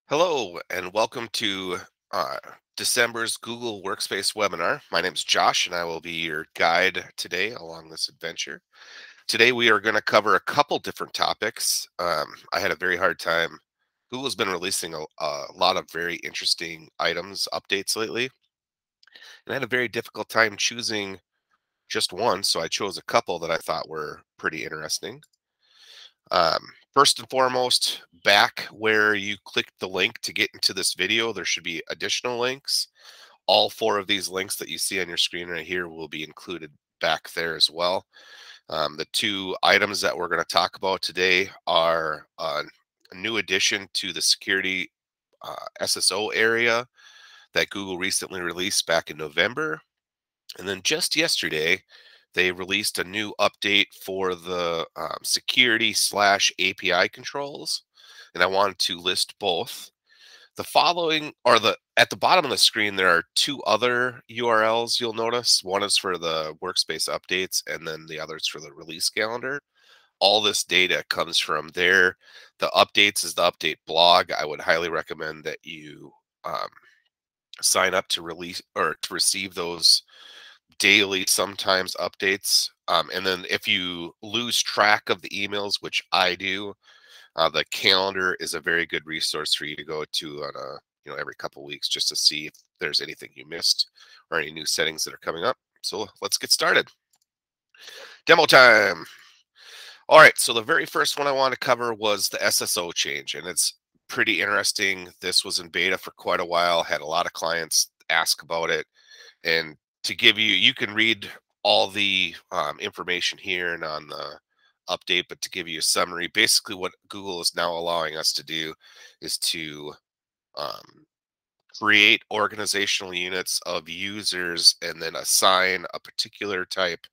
Hello, and welcome to uh, December's Google Workspace webinar. My name is Josh, and I will be your guide today along this adventure. Today, we are going to cover a couple different topics. I had a very hard time. Google's been releasing a lot of very interesting items, updates lately, and I had a very difficult time choosing just one, so I chose a couple that I thought were pretty interesting. First and foremost, back where you clicked the link to get into this video, there should be additional links. All four of these links that you see on your screen right here will be included back there as well. The two items that we're going to talk about today are a new addition to the security SSO area that Google recently released back in November. And then just yesterday, they released a new update for the security slash API controls. And I wanted to list both. The following are at the bottom of the screen, there are two other URLs you'll notice. One is for the workspace updates, and then the other is for the release calendar. All this data comes from there. The updates is the update blog. I would highly recommend that you sign up to release or to receive those daily, sometimes updates. And then if you lose track of the emails, which I do, the calendar is a very good resource for you to go to on every couple weeks just to see if there's anything you missed or any new settings that are coming up. So let's get started. Demo time. All right, so the very first one I want to cover was the SSO change, and it's pretty interesting. This was in beta for quite a while, had a lot of clients ask about it. And to give you, you can read all the information here and on the update, but to give you a summary, basically what Google is now allowing us to do is to um, create organizational units of users and then assign a particular type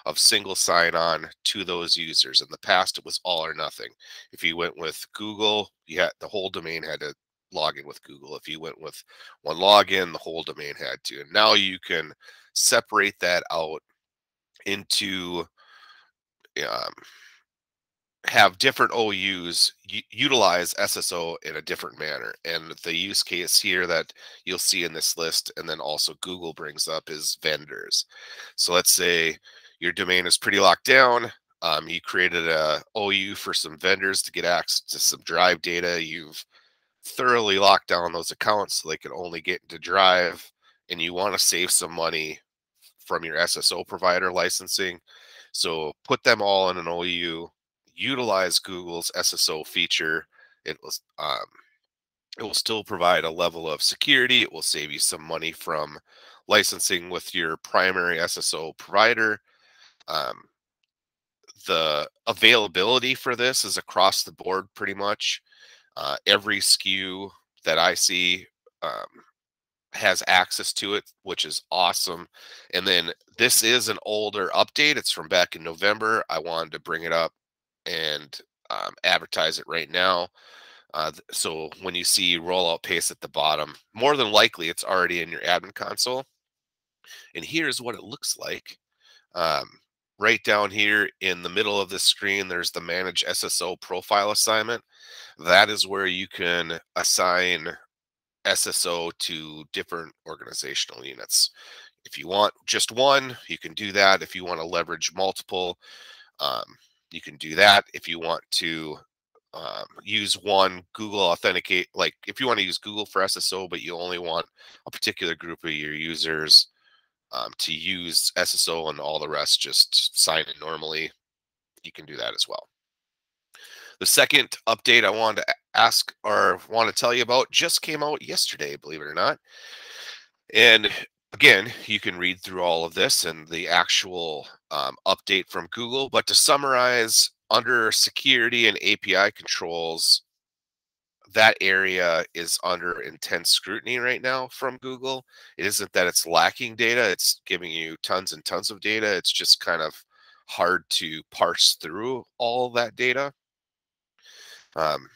of single sign-on to those users. In the past, it was all or nothing. If you went with Google, the whole domain had to log in with Google. If you went with one login, the whole domain had to. And now you can separate that out into um, have different OUs utilize SSO in a different manner. And the use case here that you'll see in this list, and then also Google brings up, is vendors. So let's say your domain is pretty locked down. You created a OU for some vendors to get access to some Drive data. You've thoroughly locked down those accounts so they can only get into Drive, and you want to save some money from your SSO provider licensing. So put them all in an OU, utilize Google's SSO feature. It was it will still provide a level of security. It will save you some money from licensing with your primary SSO provider. Um, the availability for this is across the board pretty much. Every SKU that I see has access to it, which is awesome. And then this is an older update. It's from back in November. I wanted to bring it up and advertise it right now. So when you see rollout pace at the bottom, more than likely it's already in your admin console. And here's what it looks like. Um, right down here in the middle of the screen, there's the Manage SSO Profile assignment. That is where you can assign SSO to different organizational units. If you want just one, you can do that. If you want to leverage multiple, um, you can do that. If you want to use one Google Authenticate, like if you want to use Google for SSO, but you only want a particular group of your users to use SSO and all the rest just sign in normally, you can do that as well. The second update I wanted to ask or want to tell you about just came out yesterday, believe it or not. And again, you can read through all of this and the actual update from Google. But to summarize, under security and API controls, that area is under intense scrutiny right now from Google. It isn't that it's lacking data, it's giving you tons and tons of data. It's just kind of hard to parse through all that data.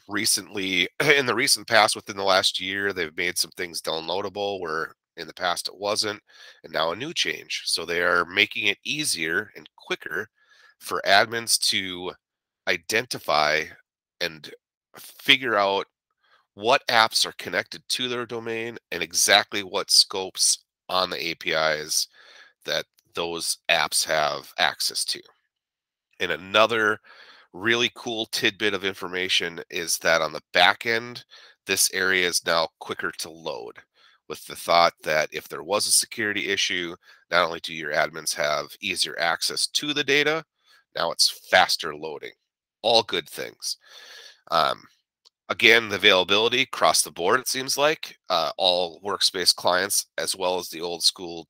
Recently, in the recent past, within the last year, they've made some things downloadable where in the past it wasn't, and now a new change. So they are making it easier and quicker for admins to identify and figure out what apps are connected to their domain, and exactly what scopes on the APIs that those apps have access to. And another really cool tidbit of information is that on the back end, this area is now quicker to load, with the thought that if there was a security issue, not only do your admins have easier access to the data, now it's faster loading. All good things. Um, Again, the availability across the board, it seems like all workspace clients, as well as the old school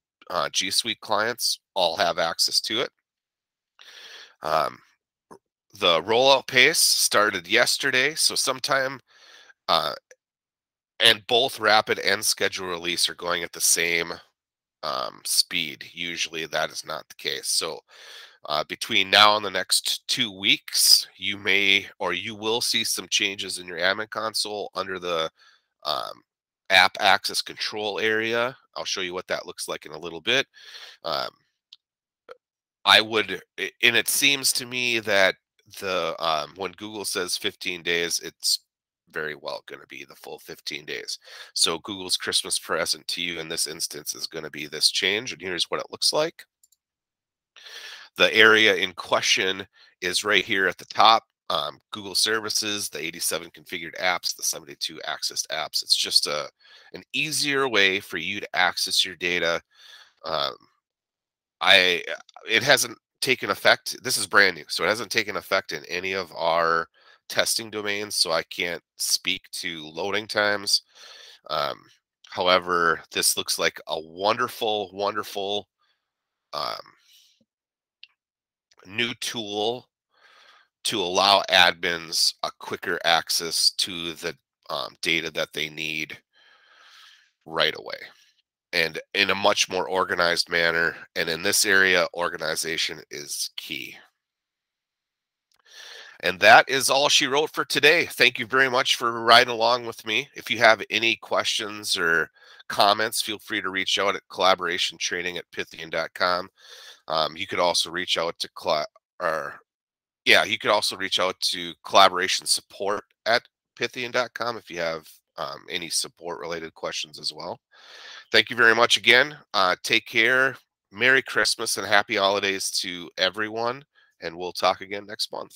G Suite clients, all have access to it. Um, the rollout pace started yesterday, so sometime, uh, and both rapid and schedule release are going at the same speed. Usually that is not the case. So between now and the next 2 weeks, you may or you will see some changes in your admin console under the um, app access control area. I'll show you what that looks like in a little bit. Um, and it seems to me that the when Google says 15 days, it's very well going to be the full 15 days. So Google's Christmas present to you in this instance is going to be this change, and here's what it looks like. The area in question is right here at the top. Google services, the 87 configured apps, the 72 accessed apps. It's just an easier way for you to access your data. Um, I It hasn't taken effect. This is brand new, so it hasn't taken effect in any of our testing domains. So I can't speak to loading times. Um, However, this looks like a wonderful, wonderful um, new tool to allow admins a quicker access to the data that they need right away and in a much more organized manner. And in this area, organization is key. And that is all she wrote for today. Thank you very much for riding along with me. If you have any questions or comments, feel free to reach out at collaborationtraining@pythian.com. You could also reach out to or yeah, you could also reach out to collaboration support at Pythian.com if you have any support related questions as well. Thank you very much again. Take care. Merry Christmas and happy holidays to everyone. And we'll talk again next month.